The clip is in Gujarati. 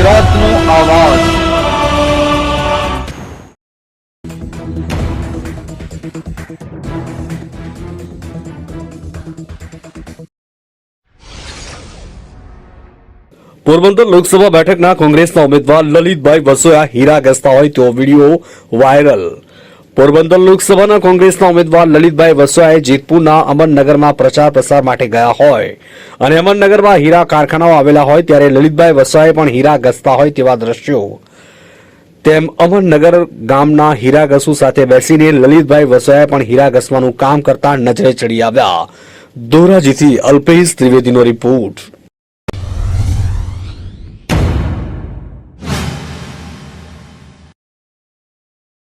ગુજરાતનો આવાજ। પોરબંદર લોકસભા બેઠકના કોંગ્રેસના ઉમેદવાર લલિતભાઈ વસોયા હીરા ઘસતા હોય તેવો વિડીયો વાયરલ। પોરબંદર લોકસભાના કોંગ્રેસના ઉમેદવાર લલિતભાઈ વસોયાએ જેતપુરના અમરનગરમાં પ્રચાર પ્રસાર માટે ગયા હોય અને અમરનગરમાં હીરા કારખાનાઓ આવેલા હોય ત્યારે લલિતભાઈ વસોયાએ પણ હીરા ઘસતા હોય તેવા દ્રશ્યો તેમ અમરનગર ગામના હીરા ઘસુ સાથે બેસીને લલિતભાઈ વસોયાએ પણ હીરા ઘસવાનું કામ કરતા નજરે ચડી આવ્યા। ધોરાજીથી અલ્પેશ ત્રિવેદીનો રિપોર્ટ।